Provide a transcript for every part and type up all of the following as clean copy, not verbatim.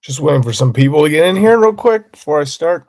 Just waiting for some people to get in here real quick before I start.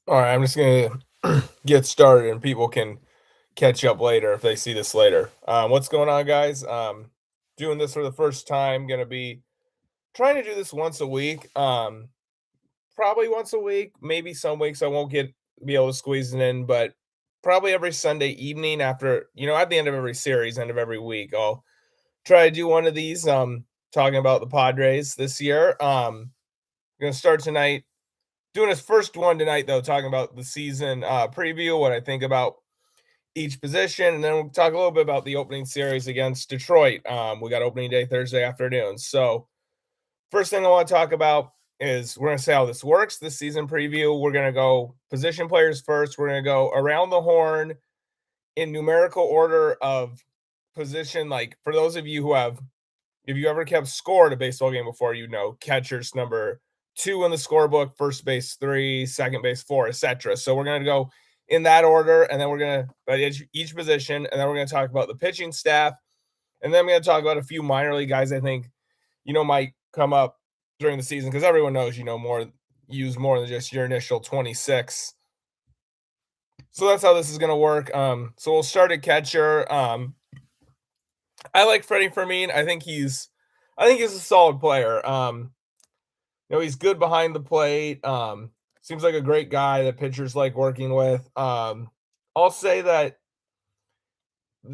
All right, I'm just gonna get started, and people can catch up later if they see this later. What's going on, guys? Doing this for the first time. Gonna be trying to do this once a week. Probably once a week. Maybe some weeks I won't be able to squeeze it in, but probably every Sunday evening after at the end of every series, end of every week, I'll try to do one of these. Talking about the Padres this year. Gonna start tonight. Doing his first one tonight, though, talking about the season preview, what I think about each position, and then we'll talk a little bit about the opening series against Detroit. We got opening day Thursday afternoon. So, first thing I want to talk about is we're going to say how this works. This season preview, we're going to go position players first. We're going to go around the horn in numerical order of position. Like for those of you who have if you ever kept score at a baseball game before, catcher's number 2 in the scorebook, first base 3, second base 4, etc. So we're going to go in that order, and then we're going to each position, and then we're going to talk about the pitching staff, and then I'm going to talk about a few minor league guys I think might come up during the season because everyone knows more use more than just your initial 26. So that's how this is going to work. So we'll start at catcher. I like Freddie Fermin. I think he's a solid player. He's good behind the plate. Seems like a great guy that pitchers like working with. I'll say that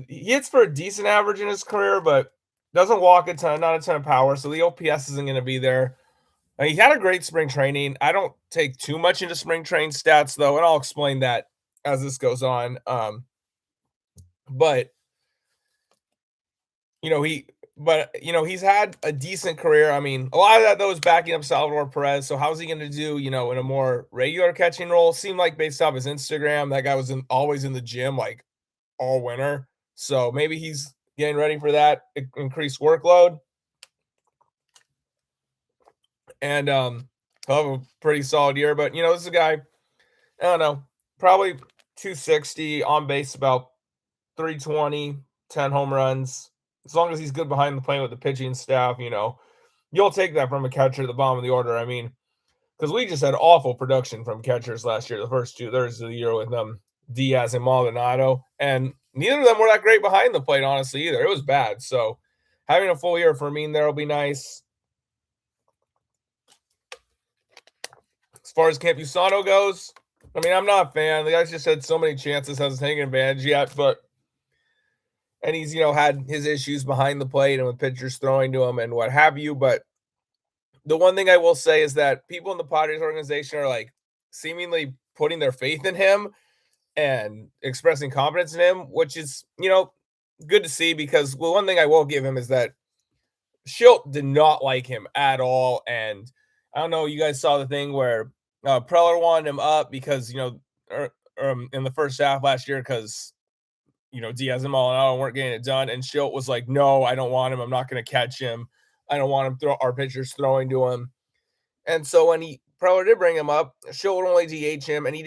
he hits for a decent average in his career, but doesn't walk a ton, not a ton of power. So the OPS isn't going to be there. He had a great spring training. I don't take too much into spring train stats though, and I'll explain that as this goes on. But You know, he he's had a decent career. I mean, a lot of that though is backing up Salvador Perez. So how's he going to do, in a more regular catching role? Seemed like based off his Instagram, that guy was always in the gym like all winter. So maybe he's getting ready for that increased workload, and he'll have a pretty solid year. But this is a guy. I don't know, probably 260 on base, about 320, 10 home runs. As long as he's good behind the plate with the pitching staff, you'll take that from a catcher at the bottom of the order. I mean, because we just had awful production from catchers last year, the first 2 thirds of the year with Diaz and Maldonado, and neither of them were that great behind the plate, honestly, either. It was bad. So having a full year for me there will be nice. As far as Campusano goes, I mean, I'm not a fan. The guy's just had so many chances, hasn't taken advantage yet, and he's had his issues behind the plate and with pitchers throwing to him and what have you. But the one thing I will say is that people in the Padres organization are like seemingly putting their faith in him and expressing confidence in him, which is good to see because one thing I will give him is that Schilt did not like him at all. And I don't know, you guys saw the thing where Preller wanted him up because in the first half last year because Diaz and Maldonado weren't getting it done, and Schilt was like, "No, I don't want him. I'm not going to catch him. I don't want him our pitchers throwing to him." And so when Preller did bring him up, Schilt would only DH him, and he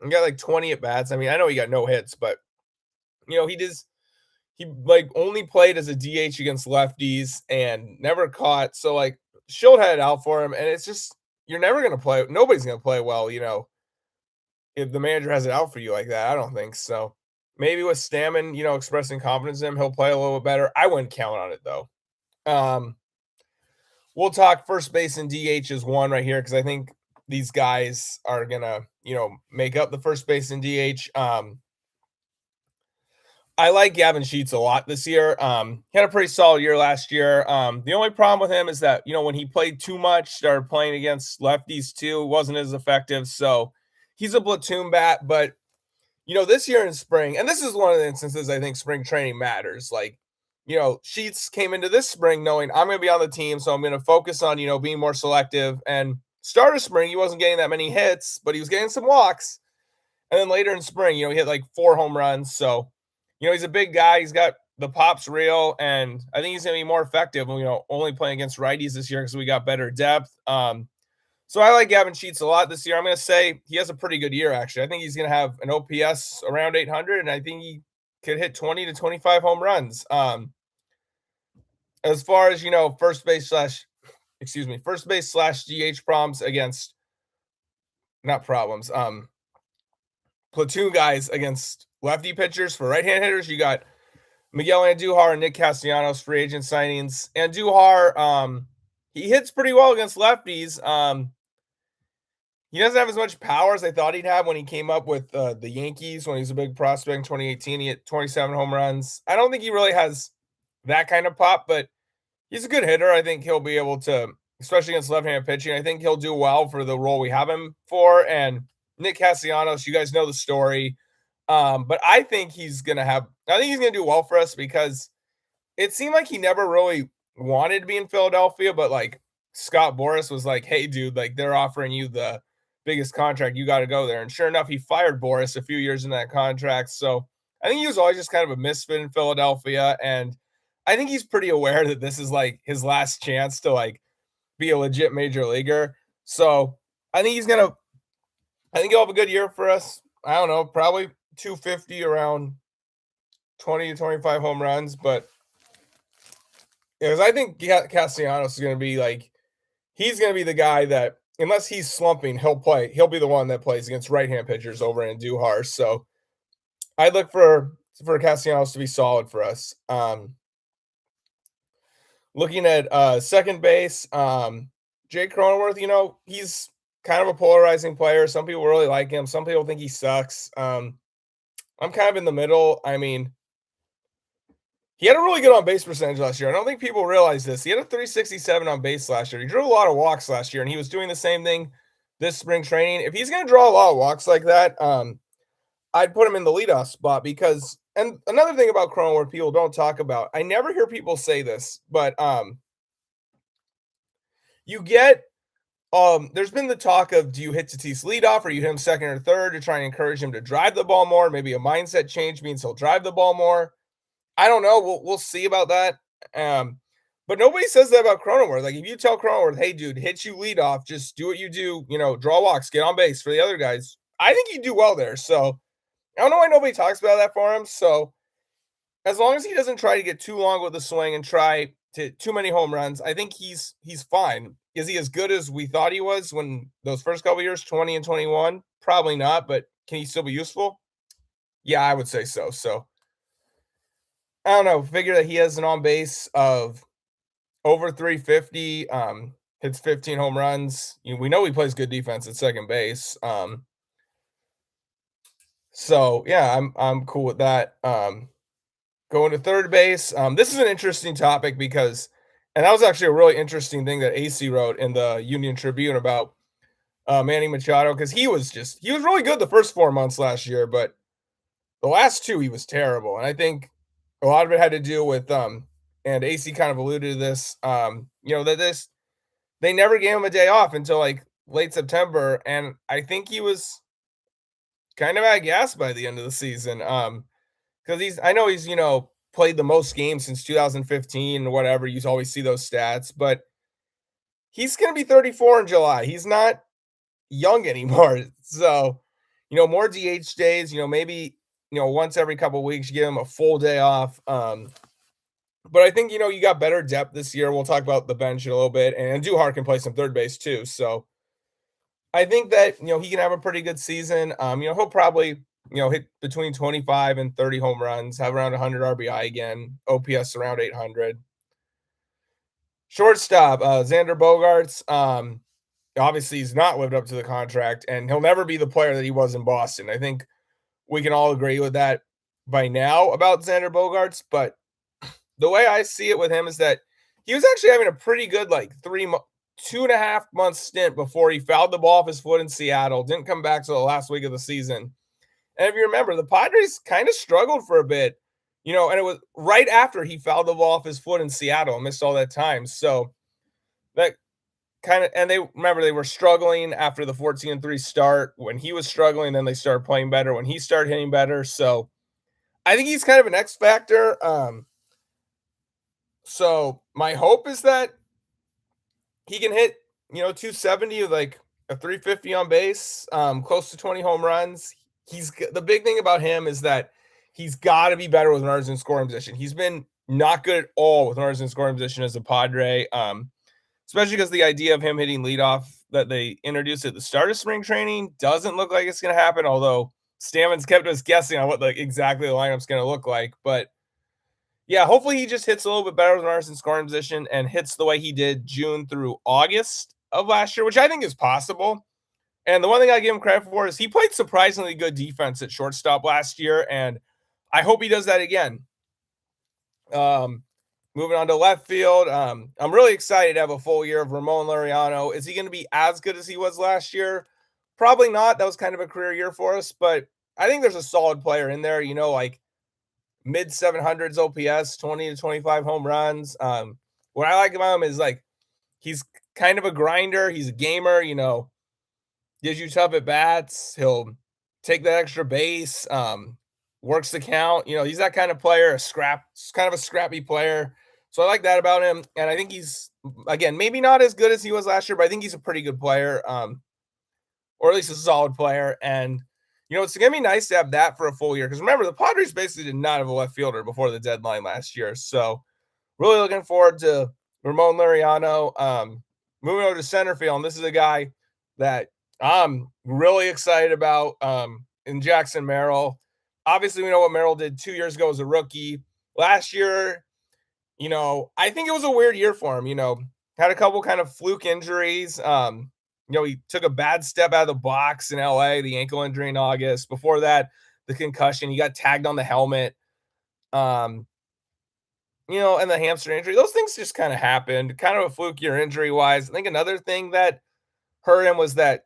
got like 20 at bats. I mean, I know he got no hits, but he like only played as a DH against lefties and never caught. So like Schilt had it out for him, and it's just you're never going to play. Nobody's going to play well, if the manager has it out for you like that. I don't think so. Maybe with Stammen, expressing confidence in him, he'll play a little bit better. I wouldn't count on it though. Um, we'll talk first base and DH as one right here because I think these guys are gonna, make up the first base and DH. I like Gavin Sheets a lot this year. He had a pretty solid year last year. The only problem with him is that, when he played too much, started playing against lefties too, wasn't as effective. So he's a platoon bat, but this year in spring, and this is one of the instances I think spring training matters. Like, Sheets came into this spring knowing I'm going to be on the team, so I'm going to focus on, being more selective. And start of spring, he wasn't getting that many hits, but he was getting some walks. And then later in spring, he hit like 4 home runs. So, he's a big guy. He's got the pop's real, and I think he's going to be more effective. Only playing against righties this year because we got better depth. So I like Gavin Sheets a lot this year. I'm going to say he has a pretty good year, actually. I think he's going to have an OPS around 800, and I think he could hit 20 to 25 home runs. As far as, first base slash DH problems against, not problems, platoon guys against lefty pitchers for right-hand hitters, you got Miguel Andujar and Nick Castellanos, free agent signings. Andujar, he hits pretty well against lefties. He doesn't have as much power as I thought he'd have when he came up with the Yankees when he was a big prospect in 2018. He hit 27 home runs. I don't think he really has that kind of pop, but he's a good hitter. I think he'll be able to, especially against left-handed pitching, I think he'll do well for the role we have him for. And Nick Castellanos, you guys know the story. But I think he's going to do well for us because it seemed like he never really wanted to be in Philadelphia, but like Scott Boras was like, hey, dude, like they're offering you the biggest contract. You got to go there. And sure enough, he fired Boras a few years in that contract. So I think he was always just kind of a misfit in Philadelphia. And I think he's pretty aware that this is like his last chance to like be a legit major leaguer. So I think he'll have a good year for us. I don't know, probably 250, around 20 to 25 home runs. But because I think Castellanos is going to be like, he's going to be the guy that, unless he's slumping, he'll play. He'll be the one that plays against right-hand pitchers over in Andujar. So I'd look for Castellanos to be solid for us. Looking at second base, Jake Cronenworth, he's kind of a polarizing player. Some people really like him. Some people think he sucks. I'm kind of in the middle. I mean, he had a really good on base percentage last year. I don't think people realize this. He had a 367 on base last year. He drew a lot of walks last year, and he was doing the same thing this spring training. If he's going to draw a lot of walks like that, I'd put him in the leadoff spot because, and another thing about Cronenworth people don't talk about, I never hear people say this, but you get, there's been the talk of, do you hit Tatis leadoff or you hit him second or third to try and encourage him to drive the ball more? Maybe a mindset change means he'll drive the ball more. I don't know. We'll see about that. But nobody says that about Cronenworth. Like, if you tell Cronenworth, hey, dude, hit you lead off, just do what you do, draw walks, get on base for the other guys, I think he'd do well there. So I don't know why nobody talks about that for him. So as long as he doesn't try to get too long with the swing and try to too many home runs, I think he's fine. Is he as good as we thought he was when those first couple years, 20 and 21? Probably not, but can he still be useful? Yeah, I would say so. So I don't know. Figure that he has an on base of over 350, hits 15 home runs. We know he plays good defense at second base. So yeah, I'm cool with that. Going to third base. This is an interesting topic because, and that was actually a really interesting thing that AC wrote in the Union Tribune about Manny Machado, because he was really good the first 4 months last year, but the last two he was terrible. And I think a lot of it had to do with and AC kind of alluded to this, that they never gave him a day off until like late September, and I think he was kind of at gas by the end of the season. Because I know he's played the most games since 2015 or whatever. You always see those stats, but he's going to be 34 in July. He's not young anymore. So, more DH days. Maybe once every couple of weeks, you give him a full day off. But I think you got better depth this year. We'll talk about the bench in a little bit, and Duhar can play some third base too. So I think that, he can have a pretty good season. He'll probably, hit between 25 and 30 home runs, have around 100 RBI again, OPS around 800. Shortstop, Xander Bogarts. Obviously, he's not lived up to the contract, and he'll never be the player that he was in Boston. I think we can all agree with that by now about Xander Bogarts. But the way I see it with him is that he was actually having a pretty good, like, 2.5 month stint before he fouled the ball off his foot in Seattle, didn't come back till the last week of the season. And if you remember, the Padres kind of struggled for a bit, and it was right after he fouled the ball off his foot in Seattle and missed all that time. So that and they remember they were struggling after the 14-3 start. When he was struggling, then they started playing better when he started hitting better. So I think he's kind of an X factor. So my hope is that he can hit, 270 with like a 350 on base, close to 20 home runs. The big thing about him is that he's got to be better with runners in scoring position. He's been not good at all with runners in scoring position as a Padre, especially because the idea of him hitting leadoff that they introduced at the start of spring training doesn't look like it's going to happen. Although Stammen's kept us guessing on what exactly the lineup's going to look like, but yeah, hopefully he just hits a little bit better with runners in scoring position and hits the way he did June through August of last year, which I think is possible. And the one thing I give him credit for is he played surprisingly good defense at shortstop last year, and I hope he does that again. Moving on to left field, I'm really excited to have a full year of Ramon Laureano. Is he going to be as good as he was last year? Probably not. That was kind of a career year for us, but I think there's a solid player in there. Like mid 700s OPS, 20 to 25 home runs. What I like about him is like he's kind of a grinder. He's a gamer. Gives you tough at bats. He'll take that extra base. Works the count. He's that kind of player. Kind of a scrappy player. So I like that about him. And I think he's again maybe not as good as he was last year, but I think he's a pretty good player. Or at least a solid player. And it's gonna be nice to have that for a full year because remember the Padres basically did not have a left fielder before the deadline last year. So really looking forward to Ramon Laureano. Moving over to center field, and this is a guy that I'm really excited about in Jackson Merrill. Obviously, we know what Merrill did 2 years ago as a rookie. Last year, I think it was a weird year for him. Had a couple kind of fluke injuries. He took a bad step out of the box in LA, the ankle injury in August. Before that, the concussion. He got tagged on the helmet. And the hamstring injury. Those things just kind of happened. Kind of a fluke year injury wise. I think another thing that hurt him was that,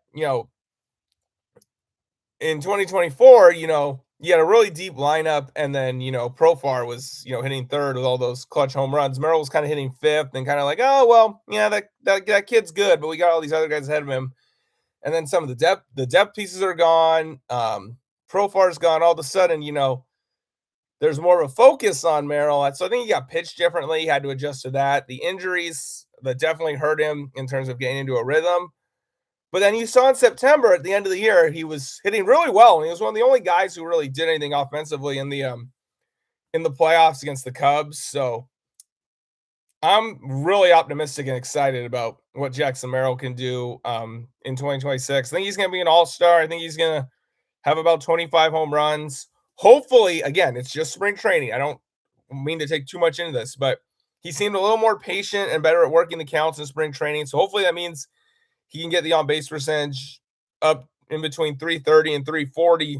in 2024, you had a really deep lineup, and then, Profar was, hitting third with all those clutch home runs. Merrill was kind of hitting fifth and kind of like, oh, well, yeah, that kid's good, but we got all these other guys ahead of him. And then some of the depth pieces are gone. Profar's gone. All of a sudden, there's more of a focus on Merrill. So I think he got pitched differently. He had to adjust to that. The injuries that definitely hurt him in terms of getting into a rhythm. But then you saw in September at the end of the year, he was hitting really well. And he was one of the only guys who really did anything offensively in the playoffs against the Cubs. So I'm really optimistic and excited about what Jackson Merrill can do in 2026. I think he's going to be an all-star. I think he's going to have about 25 home runs. Hopefully, again, it's just spring training. I don't mean to take too much into this, but he seemed a little more patient and better at working the counts in spring training. So hopefully that means he can get the on-base percentage up in between 330 and 340,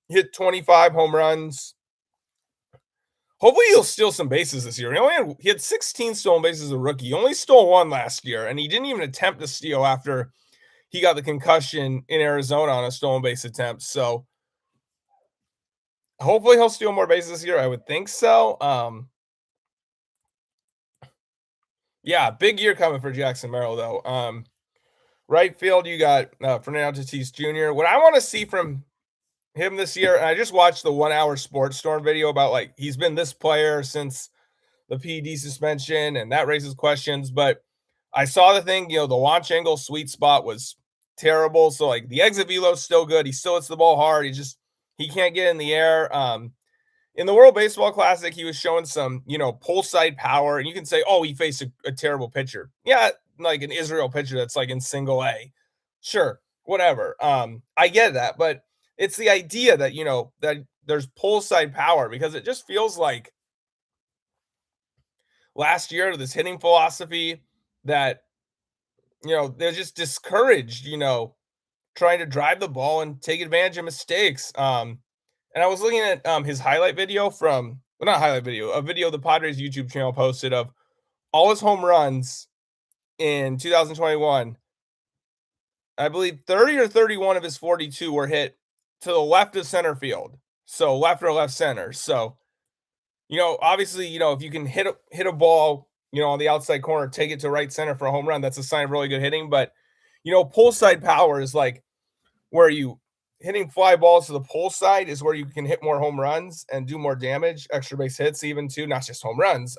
hit 25 home runs. Hopefully he'll steal some bases this year. He had 16 stolen bases as a rookie. He only stole one last year, and he didn't even attempt to steal after he got the concussion in Arizona on a stolen base attempt. So hopefully he'll steal more bases this year. I would think so. Yeah, big year coming for Jackson Merrill, though. Right field, you got Fernando Tatis Jr. What I want to see from him this year, and I just watched the 1 hour Sports Storm video about he's been this player since the PED suspension, and that raises questions. But I saw the thing, the launch angle sweet spot was terrible. So the exit velo is still good. He still hits the ball hard. He can't get in the air. In the World Baseball Classic, he was showing some, pull side power, and you can say, oh, he faced a terrible pitcher. Yeah, like an Israel pitcher that's in single A. Sure. whatever. I get that, but it's the idea that, that there's pull side power because it just feels like last year this hitting philosophy that, they're just discouraged, trying to drive the ball and take advantage of mistakes. And I was looking at his highlight video from, well, not highlight video, a video the Padres YouTube channel posted of all his home runs in 2021. I believe 30 or 31 of his 42 were hit to the left of center field. So left or left center. So, obviously, if you can hit a ball, on the outside corner, take it to right center for a home run, that's a sign of really good hitting. But, pull side power is like where you hitting fly balls to the pull side is where you can hit more home runs and do more damage, extra base hits, even too, not just home runs.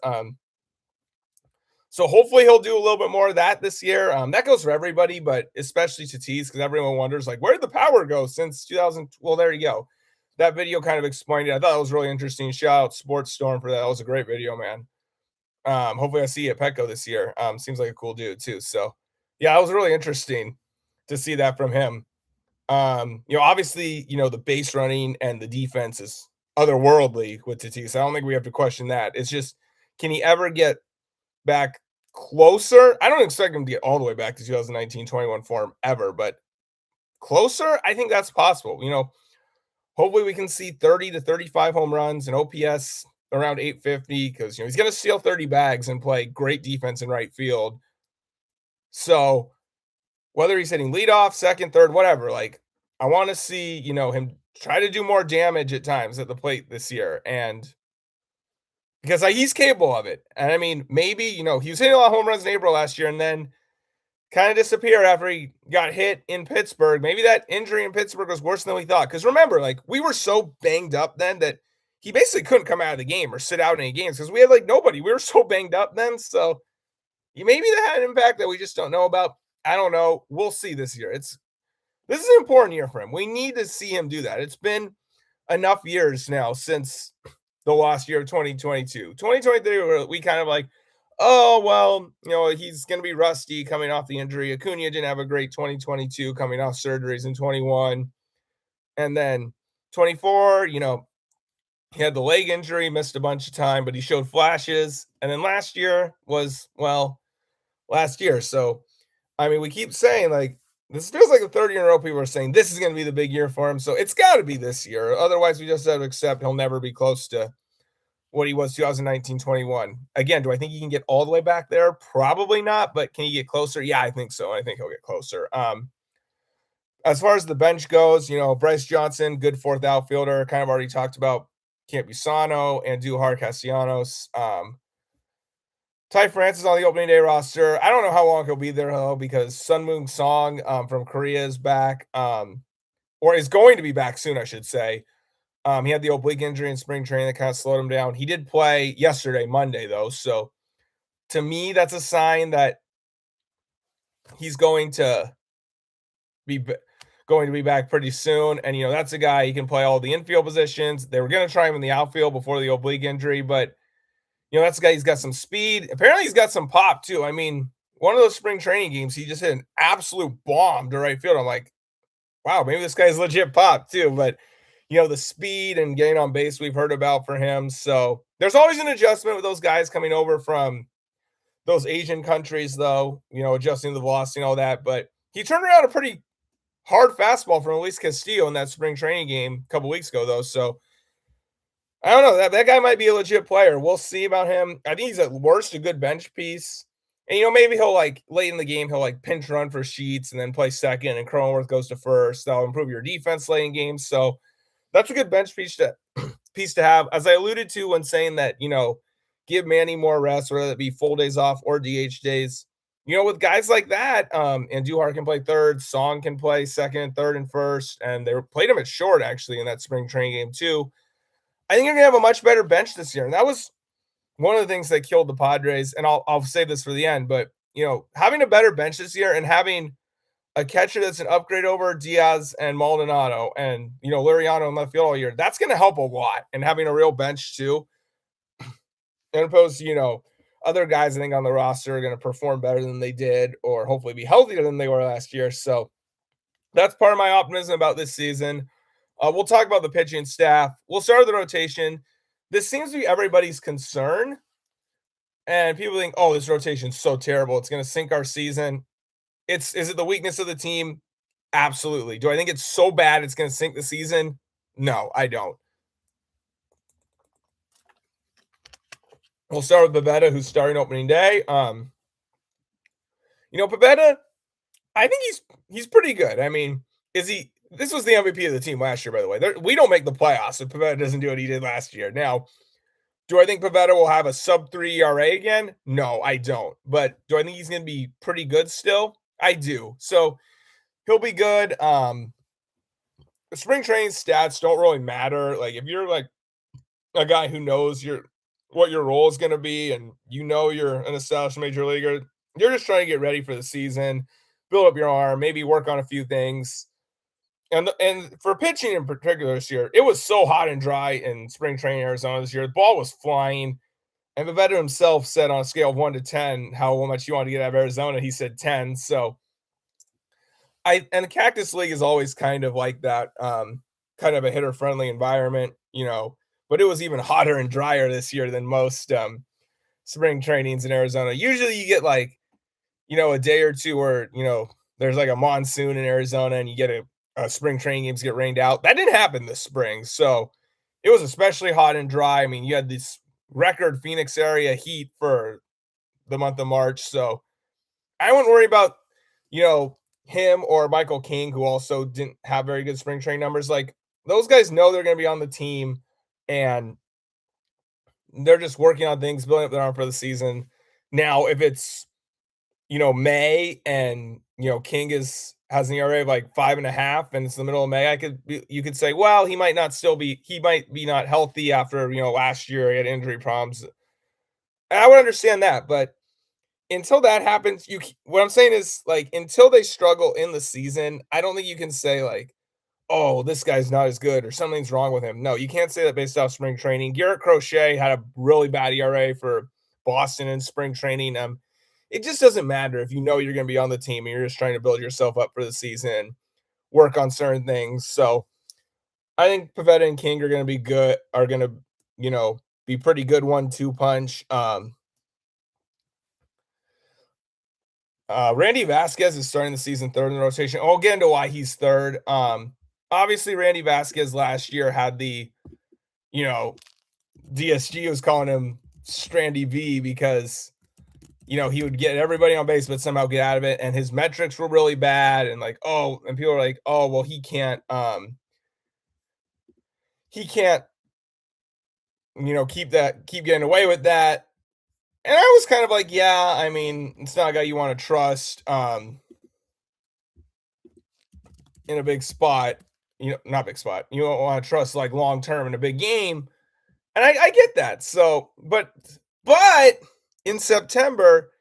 So hopefully he'll do a little bit more of that this year. That goes for everybody, but especially Tatis, because everyone wonders like, where did the power go since 2000? Well, there you go. That video kind of explained it. I thought it was really interesting. Shout out Sports Storm for that. That was a great video, man. Hopefully I see you at Petco this year. Seems like a cool dude too. So yeah, it was really interesting to see that from him. Obviously, the base running and the defense is otherworldly with Tatis. I don't think we have to question that. It's just, can he ever get back closer? I don't expect him to get all the way back to 2019-21 form ever, but closer, I think that's possible. Hopefully we can see 30 to 35 home runs and OPS around 850 because he's going to steal 30 bags and play great defense in right field. So whether he's hitting leadoff, second, third, whatever, like I want to see, him try to do more damage at times at the plate this year. And because he's capable of it. And I mean, maybe, he was hitting a lot of home runs in April last year and then kind of disappeared after he got hit in Pittsburgh. Maybe that injury in Pittsburgh was worse than we thought. Because remember, like we were so banged up then that he basically couldn't come out of the game or sit out in any games because we had like nobody. We were so banged up then. So maybe that had an impact that we just don't know about. I don't know. We'll see this year. This is an important year for him. We need to see him do that. It's been enough years now since the last year of 2022. 2023, we kind of like, oh, well, he's going to be rusty coming off the injury. Acuna didn't have a great 2022 coming off surgeries in 21. And then 24, he had the leg injury, missed a bunch of time, but he showed flashes. And then last year was, well, last year. So, I mean, we keep saying like, this feels like the third year in a row people are saying this is going to be the big year for him. So it's got to be this year. Otherwise, we just have to accept he'll never be close to what he was 2019-21. Again, do I think he can get all the way back there? Probably not, but can he get closer? Yeah, I think so. I think he'll get closer. As far as the bench goes, Bryce Johnson, good fourth outfielder, kind of already talked about Campusano and Duhar Castellanos. Ty France on the opening day roster. I don't know how long he'll be there though, because Sun Moon Song from Korea is back, or is going to be back soon, I should say. He had the oblique injury in spring training that kind of slowed him down. He did play yesterday, Monday, though. So to me, that's a sign that he's going to be back pretty soon. And, that's a guy, he can play all the infield positions. They were going to try him in the outfield before the oblique injury, but, that's a guy, he's got some speed. Apparently, he's got some pop, too. I mean, one of those spring training games, he just hit an absolute bomb to right field. I'm like, wow, maybe this guy's legit pop, too. But, the speed and getting on base we've heard about for him. So there's always an adjustment with those guys coming over from those Asian countries, though, adjusting the velocity and all that. But he turned around a pretty hard fastball from Luis Castillo in that spring training game a couple weeks ago, though. So I don't know. That guy might be a legit player. We'll see about him. I think he's at worst a good bench piece. And, maybe he'll like late in the game, he'll like pinch run for Sheets and then play second and Cronenworth goes to first. That'll improve your defense late in games. So that's a good bench piece to have. As I alluded to when saying that, give Manny more rest, whether it be full days off or DH days. With guys like that, and Duhar can play third, Song can play second, third, and first, and they played him at short actually in that spring training game too. I think you're gonna have a much better bench this year, and that was one of the things that killed the Padres. And I'll save this for the end, but having a better bench this year and having a catcher that's an upgrade over Diaz and Maldonado and, Liriano in left field all year, that's going to help a lot. And having a real bench too, and opposed to, other guys I think on the roster are going to perform better than they did or hopefully be healthier than they were last year. So That's part of my optimism about this season. We'll talk about the pitching staff. We'll start with the rotation. This seems to be everybody's concern, and people think, "Oh, this rotation's so terrible. It's going to sink our season." Is it the weakness of the team? Absolutely. Do I think it's so bad it's going to sink the season? No, I don't. We'll start with Pavetta, who's starting opening day. Pavetta, I think he's pretty good. I mean, is he? This was the MVP of the team last year, by the way. We don't make the playoffs if Pavetta doesn't do what he did last year. Now, do I think Pavetta will have a sub 3 ERA again? No, I don't. But do I think he's going to be pretty good still? I do. So he'll be good. Spring training stats don't really matter. Like if you're like a guy who knows what your role is going to be, and you're an established major leaguer, you're just trying to get ready for the season, build up your arm, maybe work on a few things. And for pitching in particular this year, it was so hot and dry in spring training in Arizona this year. The ball was flying. And Pivetta himself said on a scale of 1 to 10 how much he wanted to get out of Arizona. He said 10. So the Cactus League is always kind of like that, kind of a hitter friendly environment. But it was even hotter and drier this year than most spring trainings in Arizona. Usually you get a day or two where, there's like a monsoon in Arizona and you get a spring training games get rained out. That didn't happen this spring. So it was especially hot and dry. I mean, you had this record Phoenix area heat for the month of March. So I wouldn't worry about, him or Michael King, who also didn't have very good spring training numbers. Like those guys know they're going to be on the team and they're just working on things, building up their arm for the season. Now, if it's, May and, King has an ERA of like 5.5 and it's the middle of May, you could say, well, he might be not healthy after, last year he had injury problems. And I would understand that, but until that happens, what I'm saying is like until they struggle in the season, I don't think you can say like, oh, this guy's not as good or something's wrong with him. No, you can't say that based off spring training. Garrett Crochet had a really bad ERA for Boston in spring training. It just doesn't matter if you're going to be on the team and you're just trying to build yourself up for the season, work on certain things. So I think Pavetta and King are going to, be pretty good 1-2 punch. Randy Vasquez is starting the season third in the rotation. I'll get into why he's third. Obviously Randy Vasquez last year had you know, DSG was calling him Strandy V because he would get everybody on base, but somehow get out of it. And his metrics were really bad. And and people are like, oh, well, he can't, keep getting away with that. And I was kind of like, yeah, I mean, it's not a guy you want to trust in a big spot, not big spot. You don't want to trust like long term in a big game. And I get that. So, but in September,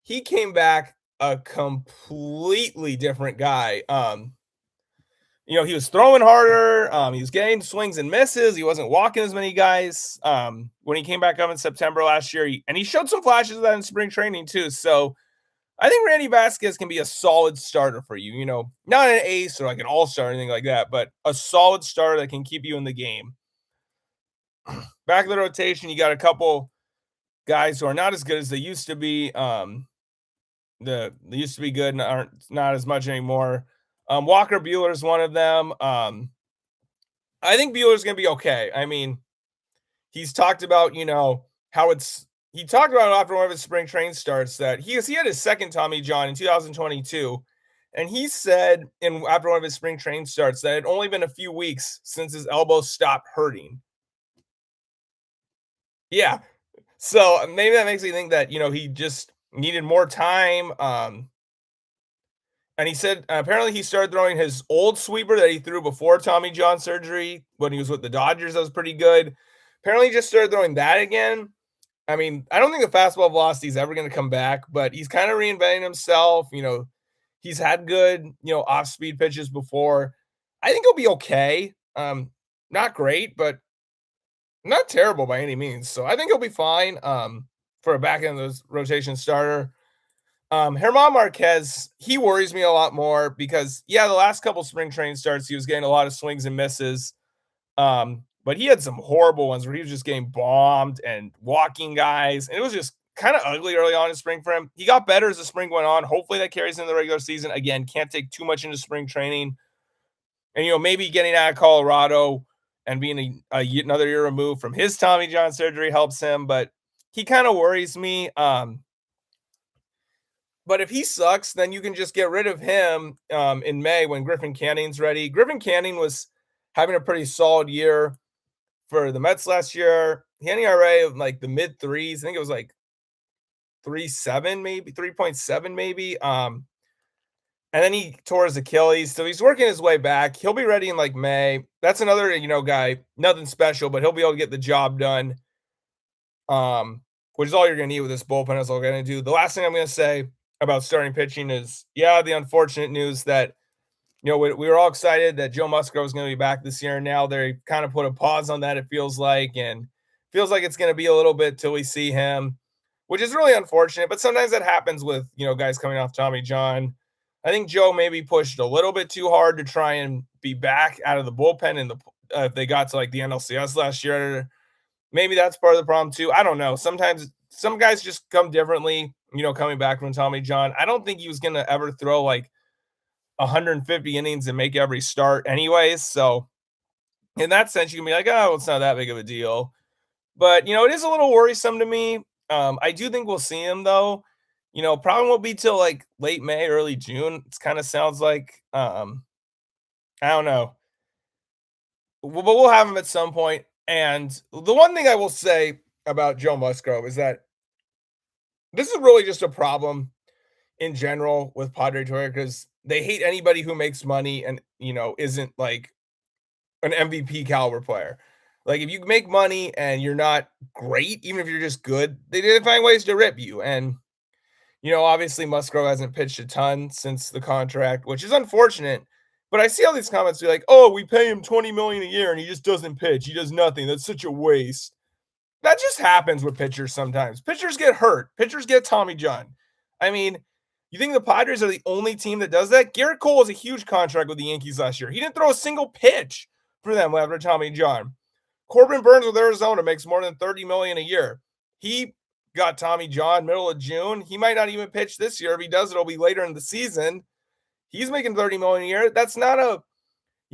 he came back a completely different guy. He was throwing harder. He was getting swings and misses. He wasn't walking as many guys. When he came back up in September last year, and he showed some flashes of that in spring training too. So I think Randy Vasquez can be a solid starter for you. Not an ace or like an all-star or anything like that, but a solid starter that can keep you in the game. Back of the rotation, you got a couple guys who are not as good as they used to be. They used to be good and aren't not as much anymore. Walker Buehler is one of them. I think Buehler's going to be okay. I mean, he's talked about, he talked about after one of his spring train starts that he had his second Tommy John in 2022. And he said after one of his spring train starts that it had only been a few weeks since his elbow stopped hurting. Yeah. So maybe that makes me think that, he just needed more time. And he said apparently he started throwing his old sweeper that he threw before Tommy John surgery when he was with the Dodgers. That was pretty good. Apparently he just started throwing that again. I mean, I don't think the fastball velocity is ever going to come back, but he's kind of reinventing himself. He's had good, off-speed pitches before. I think he'll be okay. Not great, but not terrible by any means. So I think he'll be fine for a back end of the rotation starter. German Marquez, he worries me a lot more because, yeah, the last couple spring training starts, he was getting a lot of swings and misses. But he had some horrible ones where he was just getting bombed and walking guys, and it was just kind of ugly early on in spring for him. He got better as the spring went on. Hopefully that carries into the regular season. Again, can't take too much into spring training. And maybe getting out of Colorado and being another year removed from his Tommy John surgery helps him, but he kind of worries me. But if he sucks, then you can just get rid of him in May when Griffin Canning's ready. Griffin Canning was having a pretty solid year for the Mets last year. He had an ERA of like the mid threes. I think it was like 3.7, maybe 3.7, maybe. And then he tore his Achilles. So he's working his way back. He'll be ready in like May. That's another, guy, nothing special, but he'll be able to get the job done. Which is all you're gonna need with this bullpen. That's all we're gonna do. The last thing I'm gonna say about starting pitching is, yeah, the unfortunate news that we were all excited that Joe Musgrove was going to be back this year. And now they kind of put a pause on that, it feels like, and feels like it's going to be a little bit till we see him, which is really unfortunate. But sometimes that happens with, guys coming off Tommy John. I think Joe maybe pushed a little bit too hard to try and be back out of the bullpen in the if they got to like the NLCS last year. Maybe that's part of the problem too. I don't know. Sometimes some guys just come differently, coming back from Tommy John. I don't think he was going to ever throw like 150 innings and make every start anyways. So in that sense, you can be like, oh, it's not that big of a deal. But, it is a little worrisome to me. I do think we'll see him though. Probably won't be till like late May, early June. It kind of sounds like, I don't know. But we'll have him at some point. And the one thing I will say about Joe Musgrove is that this is really just a problem in general with Padre Tour because they hate anybody who makes money and isn't like an MVP caliber player. Like if you make money and you're not great, even if you're just good, they didn't find ways to rip you. And obviously Musgrove hasn't pitched a ton since the contract, which is unfortunate. But I see all these comments be like, "Oh, we pay him 20 million a year and he just doesn't pitch. He does nothing. That's such a waste." That just happens with pitchers sometimes. Pitchers get hurt. Pitchers get Tommy John. I mean, you think the Padres are the only team that does that? Garrett Cole was a huge contract with the Yankees last year. He didn't throw a single pitch for them after Tommy John. Corbin Burns with Arizona makes more than $30 million a year. He got Tommy John middle of June. He might not even pitch this year. If he does, it'll be later in the season. He's making $30 million a year. That's not a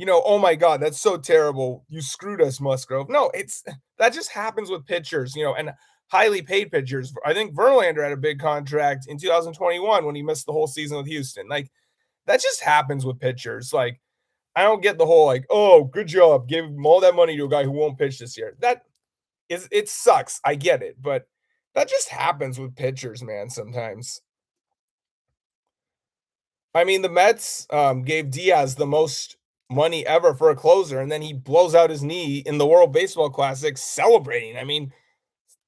oh my God, that's so terrible. You screwed us, Musgrove. No, that just happens with pitchers, and highly paid pitchers. I think Verlander had a big contract in 2021 when he missed the whole season with Houston. Like that just happens with pitchers. Like I don't get the whole like, oh, good job, gave him all that money to a guy who won't pitch this year. It sucks. I get it, but that just happens with pitchers, man. Sometimes. I mean, the Mets gave Diaz the most money ever for a closer, and then he blows out his knee in the World Baseball Classic celebrating. I mean,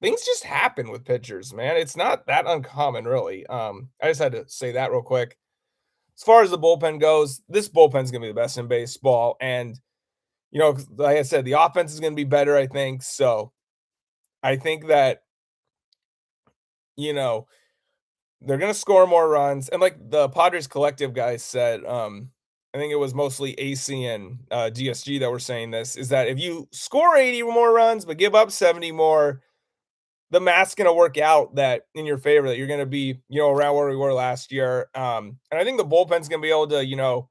things just happen with pitchers, man. It's not that uncommon, really. I just had to say that real quick. As far as the bullpen goes, this bullpen's gonna be the best in baseball, and like I said, the offense is gonna be better. I think so. I think that you know they're gonna score more runs, and like the Padres collective guys said, I think it was mostly AC and DSG that were saying this, is that if you score 80 more runs but give up 70 more, the math's gonna work out that in your favor, that you're gonna be, around where we were last year. And I think the bullpen's gonna be able to,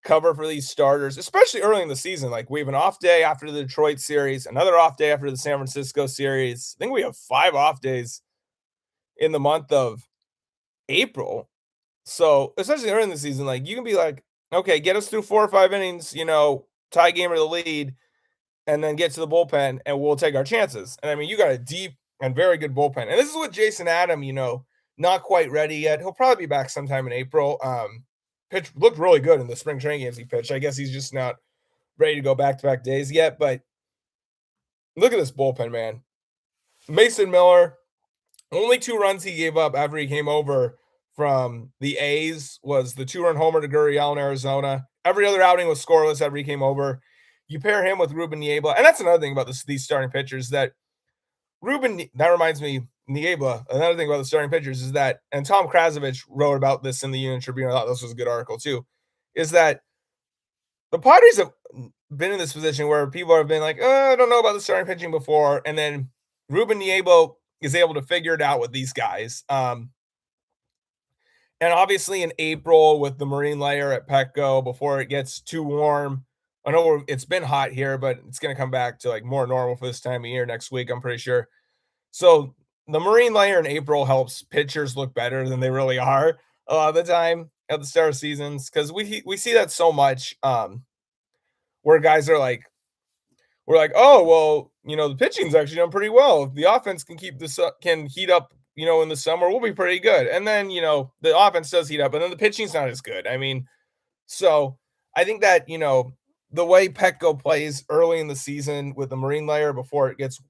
cover for these starters, especially early in the season. Like we have an off day after the Detroit series, another off day after the San Francisco series. I think we have 5 off days in the month of April. So, especially early in the season, like you can be like, okay, get us through 4 or 5 innings, tie game or the lead, and then get to the bullpen, and we'll take our chances. And I mean, you got a deep and very good bullpen. And this is with Jason Adam, not quite ready yet. He'll probably be back sometime in April. Pitch looked really good in the spring training games he pitched. I guess he's just not ready to go back-to-back days yet. But look at this bullpen, man. Mason Miller, only 2 runs he gave up after he came over from the A's was the 2-run homer to Gurriel in Arizona. Every other outing was scoreless after he came over. You pair him with Ruben Niebla, and that's another thing about these starting pitchers that that reminds me, Niebla, another thing about the starting pitchers is that, and Tom Krasovich wrote about this in the Union Tribune. I thought this was a good article too. Is that the Padres have been in this position where people have been like, I don't know about the starting pitching before, and then Ruben Niebla is able to figure it out with these guys. And obviously in April with the marine layer at Petco before it gets too warm. I know it's been hot here, but it's going to come back to like more normal for this time of year next week, I'm pretty sure. So the marine layer in April helps pitchers look better than they really are a lot of the time at the start of seasons because we see that so much where guys are like, we're like, oh well, the pitching's actually done pretty well. If the offense can can heat up, in the summer, we'll be pretty good. And then the offense does heat up, and then the pitching's not as good. I mean, so I think that the way Petco plays early in the season with the marine layer before it gets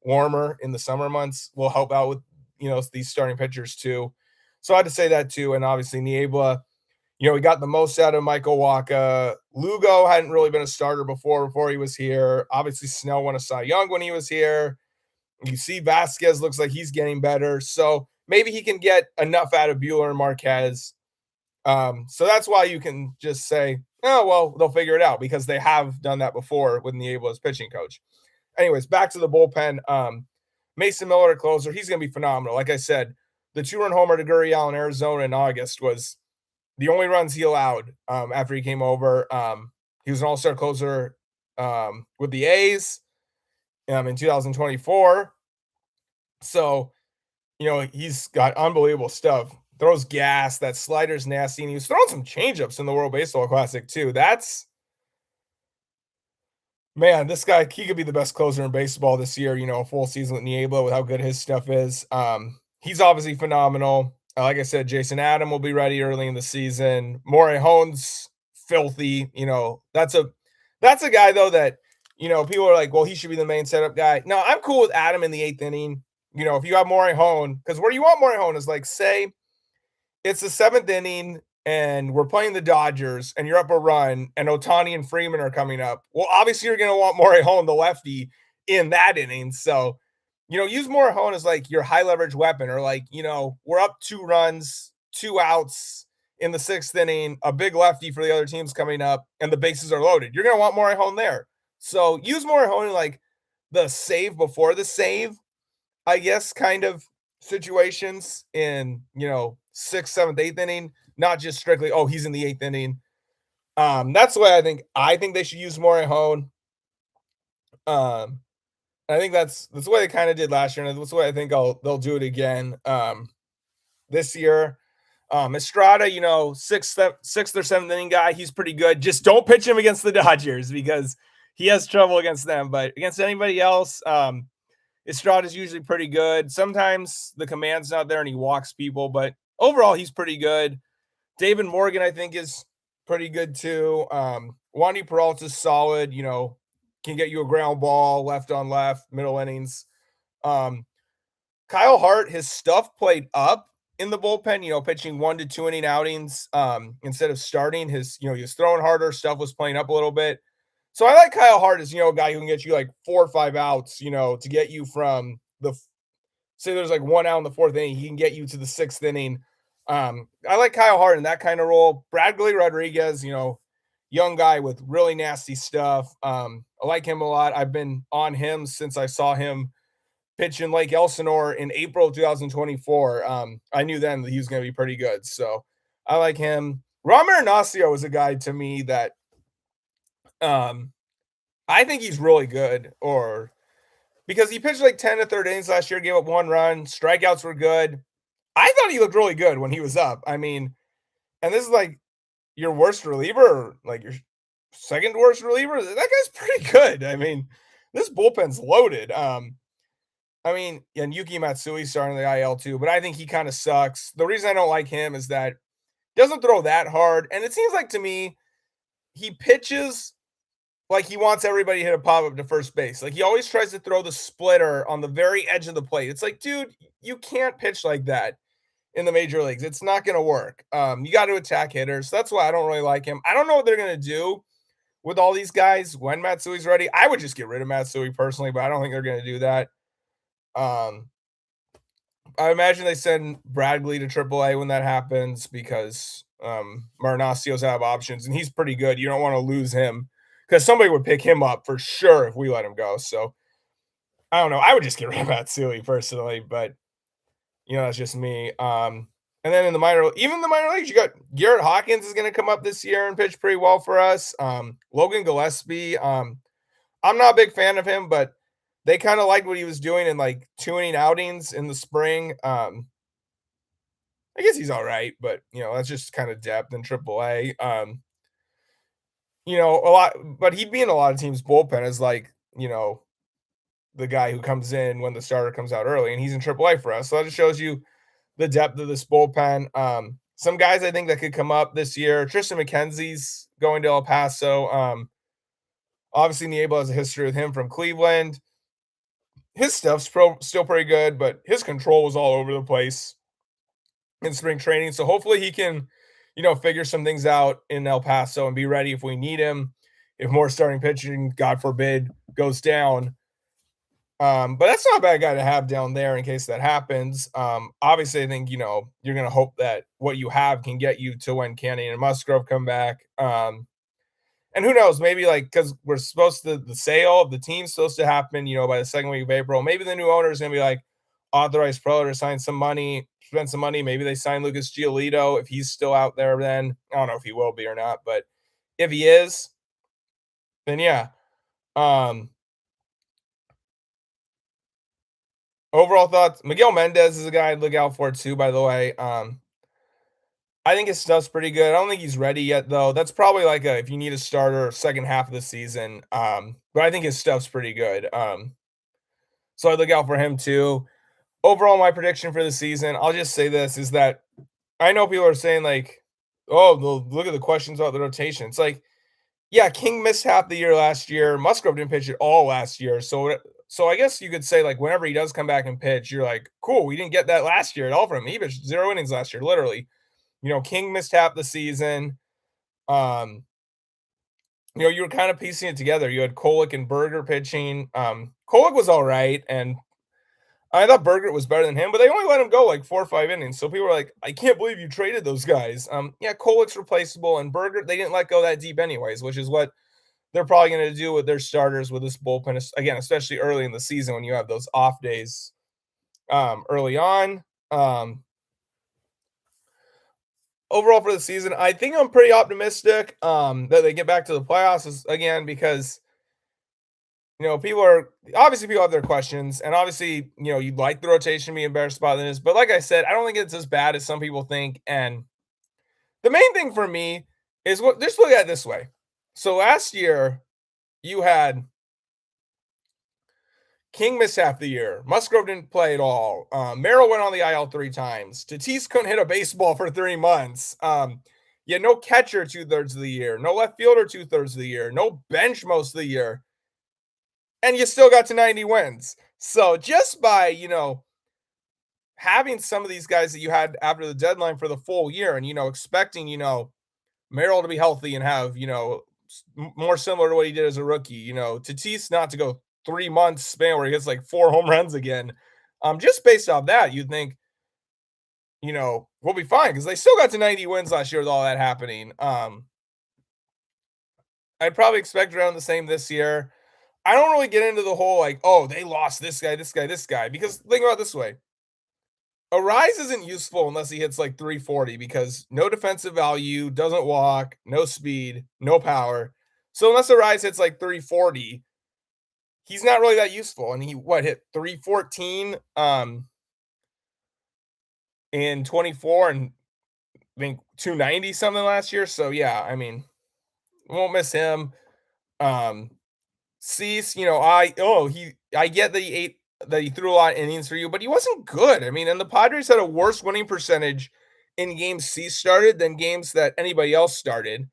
warmer in the summer months will help out with these starting pitchers too. So I had to say that too, and obviously Niebla. We got the most out of Michael Wacha. Lugo hadn't really been a starter before he was here. Obviously, Snell won a Cy Young when he was here. You see Vasquez looks like he's getting better. So maybe he can get enough out of Buehler and Marquez. So that's why you can just say, oh, well, they'll figure it out because they have done that before with Niebla as pitching coach. Anyways, back to the bullpen. Mason Miller, a closer, he's going to be phenomenal. Like I said, the 2-run homer to Gurriel in Arizona in August was the only runs he allowed after he came over. He was an all-star closer with the A's in 2024. So, he's got unbelievable stuff. Throws gas. That slider's nasty. And he was throwing some changeups in the World Baseball Classic, too. Man, this guy, he could be the best closer in baseball this year, a full season with Niebla with how good his stuff is. He's obviously phenomenal. Like I said, Jason Adam will be ready early in the season. Morejon's filthy. That's a guy though that people are like, well, he should be the main setup guy. No, I'm cool with Adam in the 8th inning. If you have Morejon, because where you want Morejon is like, say it's the 7th inning and we're playing the Dodgers and you're up a run and Ohtani and Freeman are coming up. Well, obviously you're going to want Morejon, the lefty, in that inning. So use Morejon as like your high leverage weapon, or like, we're up 2 runs, 2 outs in the 6th inning, a big lefty for the other teams coming up, and the bases are loaded. You're going to want Morejon there. So use Morejon in like the save before the save, I guess, kind of situations in, 6th, 7th, 8th inning, not just strictly, oh, he's in the 8th inning. That's the way I think they should use Morejon. I think that's the way they kind of did last year, and that's the way I think they'll do it again this year. Estrada, 6th or 7th inning guy, he's pretty good. Just don't pitch him against the Dodgers because he has trouble against them. But against anybody else, Estrada's usually pretty good. Sometimes the command's not there and he walks people, but overall he's pretty good. David Morgan, I think, is pretty good too. Wandy Peralta's solid, can get you a ground ball, left on left, middle innings. Kyle Hart, his stuff played up in the bullpen, pitching 1 to 2 inning outings instead of starting. He was throwing harder, stuff was playing up a little bit. So I like Kyle Hart as, a guy who can get you like 4 or 5 outs, to get you from say there's like 1 out in the 4th inning, he can get you to the 6th inning. I like Kyle Hart in that kind of role. Bradley Rodriguez, young guy with really nasty stuff. I like him a lot. I've been on him since I saw him pitch in Lake Elsinore in April of 2024. I knew then that he was going to be pretty good. So I like him. Ramir Ignacio is a guy to me that I think he's really good, because he pitched like 10 to 3rd innings last year, gave up 1 run, strikeouts were good. I thought he looked really good when he was up. I mean, and this is like your worst reliever, or like your second worst reliever. That guy's pretty good. I mean, this bullpen's loaded. And Yuki Matsui starting the IL too, but I think he kind of sucks. The reason I don't like him is that he doesn't throw that hard, and it seems like to me he pitches like he wants everybody to hit a pop-up to first base. Like he always tries to throw the splitter on the very edge of the plate. It's like, dude, you can't pitch like that in the major leagues. It's not going to work. You got to attack hitters. That's why I don't really like him. I don't know what they're going to do with all these guys when Matsui's ready. I would just get rid of Matsui personally, but I don't think they're going to do that. I imagine they send Bradley to AAA when that happens because Marnasio's out of options and he's pretty good. You don't want to lose him because somebody would pick him up for sure if we let him go. So I don't know. I would just get rid of Matsui personally, but that's just me. And then in the even the minor leagues, you got Garrett Hawkins is going to come up this year and pitch pretty well for us. Logan Gillespie, I'm not a big fan of him, but they kind of liked what he was doing in like 2 inning outings in the spring. I guess he's all right, but that's just kind of depth in AAA. A lot, but he'd be in a lot of teams' bullpen as like the guy who comes in when the starter comes out early, and he's in AAA for us. So that just shows you the depth of this bullpen. Some guys I think that could come up this year. Tristan McKenzie's going to El Paso. Obviously, Niebla has a history with him from Cleveland. His stuff's still pretty good, but his control was all over the place in spring training. So hopefully he can, figure some things out in El Paso and be ready if we need him. If more starting pitching, God forbid, goes down. But that's not a bad guy to have down there in case that happens. Obviously, I think, you're going to hope that what you have can get you to when Canning and Musgrove come back. And who knows, maybe like because we're supposed to, the sale of the team's supposed to happen, by the second week of April. Maybe the new owner is going to be like, authorize Preller to sign some money, spend some money. Maybe they sign Lucas Giolito if he's still out there then. I don't know if he will be or not, but if he is, then yeah. Um, Overall thoughts, Miguel Mendez is a guy I'd look out for too, by the way. I think his stuff's pretty good. I don't think he's ready yet, though. That's probably like if you need a starter second half of the season. But I think his stuff's pretty good. So I look out for him too. Overall, my prediction for the season, I'll just say this is that I know people are saying like, oh, look at the questions about the rotation. It's like, yeah, King missed half the year last year. Musgrove didn't pitch at all last year. So I guess you could say like whenever he does come back and pitch, you're like, cool, we didn't get that last year at all from him. He pitched 0 innings last year, literally. King missed half the season. Um, you were kind of piecing it together. You had Kolick and Berger pitching. Kolick was all right, and I thought Berger was better than him, but they only let him go like 4 or 5 innings. So people were like, I can't believe you traded those guys. Yeah, Kolick's replaceable, and Berger, they didn't let go that deep anyways, which is what they're probably going to do with their starters with this bullpen. Again, especially early in the season when you have those off days early on. Overall for the season, I think I'm pretty optimistic that they get back to the playoffs again because people have their questions, and obviously, you'd like the rotation being a better spot than this. But like I said, I don't think it's as bad as some people think. And the main thing for me is just look at it this way. So last year, you had King missed half the year. Musgrove didn't play at all. Merrill went on the IL 3 times. Tatis couldn't hit a baseball for 3 months. You had no catcher 2/3 of the year, no left fielder 2/3 of the year, no bench most of the year, and you still got to 90 wins. So just by having some of these guys that you had after the deadline for the full year, and expecting Merrill to be healthy and have more similar to what he did as a rookie, Tatis not to go 3 months span where he gets like 4 home runs again. Just based off that, you'd think, we'll be fine because they still got to 90 wins last year with all that happening. I'd probably expect around the same this year. I don't really get into the whole like, oh, they lost this guy, this guy, this guy, because think about it this way. Arise isn't useful unless he hits like 340 because no defensive value, doesn't walk, no speed, no power. So unless Arise hits like 340, he's not really that useful. And he hit 314 in 24 and I think 290 something last year. So yeah, I mean, won't miss him. Cease, I get that he threw a lot of innings for you, but he wasn't good. I mean, and the Padres had a worse winning percentage in games Cease started than games that anybody else started.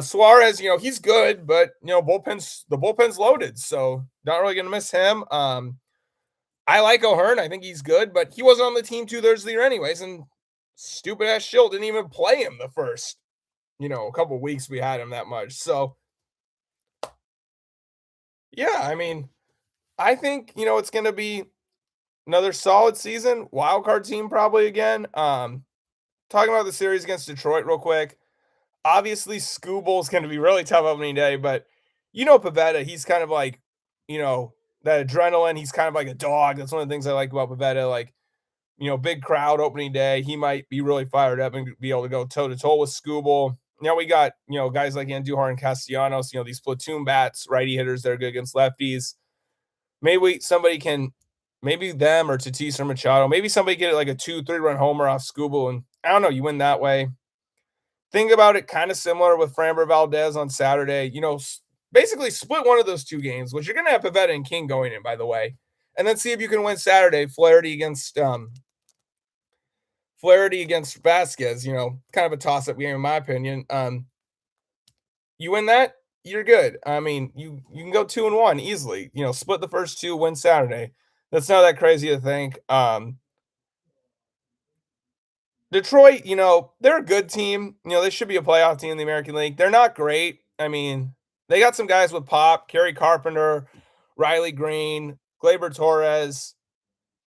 Suarez, he's good, but the bullpen's loaded, so not really gonna miss him. I like O'Hearn. I think he's good, but he wasn't on the team 2/3 of the year anyways, and stupid ass Schill didn't even play him the first, a couple of weeks we had him that much. So yeah, I mean, I think it's gonna be another solid season, wild card team probably again. Talking about the series against Detroit real quick. Obviously, Scooble's gonna be really tough opening day, but Pavetta, he's kind of like, that adrenaline, he's kind of like a dog. That's one of the things I like about Pavetta. Like, big crowd opening day. He might be really fired up and be able to go toe to toe with Scooble. Now we got, guys like Andujar and Castellanos, these platoon bats, righty hitters that are good against lefties. Somebody can, maybe them or Tatis or Machado, maybe somebody get like a 2-3 run homer off Scooble. And I don't know, you win that way. Think about it kind of similar with Framber Valdez on Saturday. Basically split one of those two games, which you're going to have Pivetta and King going in, by the way. And then see if you can win Saturday, Flaherty against Vasquez, kind of a toss-up game in my opinion. You win that, you're good. I mean, you can go 2-1 easily. Split the first two, win Saturday. That's not that crazy to think. Detroit, they're a good team. They should be a playoff team in the American League. They're not great. I mean, they got some guys with pop, Kerry Carpenter, Riley Green, Gleyber Torres,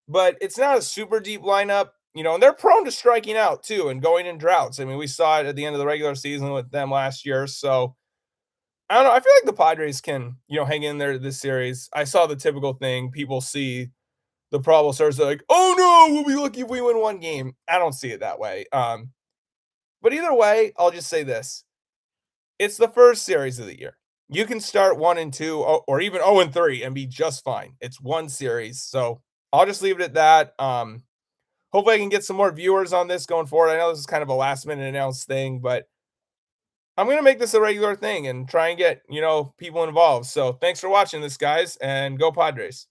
but it's not a super deep lineup, and they're prone to striking out too and going in droughts. I mean, we saw it at the end of the regular season with them last year. So I don't know. I feel like the Padres can, hang in there this series. I saw the typical thing. People see the problem starts like, oh no, we'll be lucky if we win one game. I don't see it that way. But either way, I'll just say this. It's the first series of the year. You can start 1-2 or even 0-3 and be just fine. It's one series. So I'll just leave it at that. Hopefully I can get some more viewers on this going forward. I know this is kind of a last minute announced thing, but I'm going to make this a regular thing and try and get, people involved. So thanks for watching this, guys, and go Padres.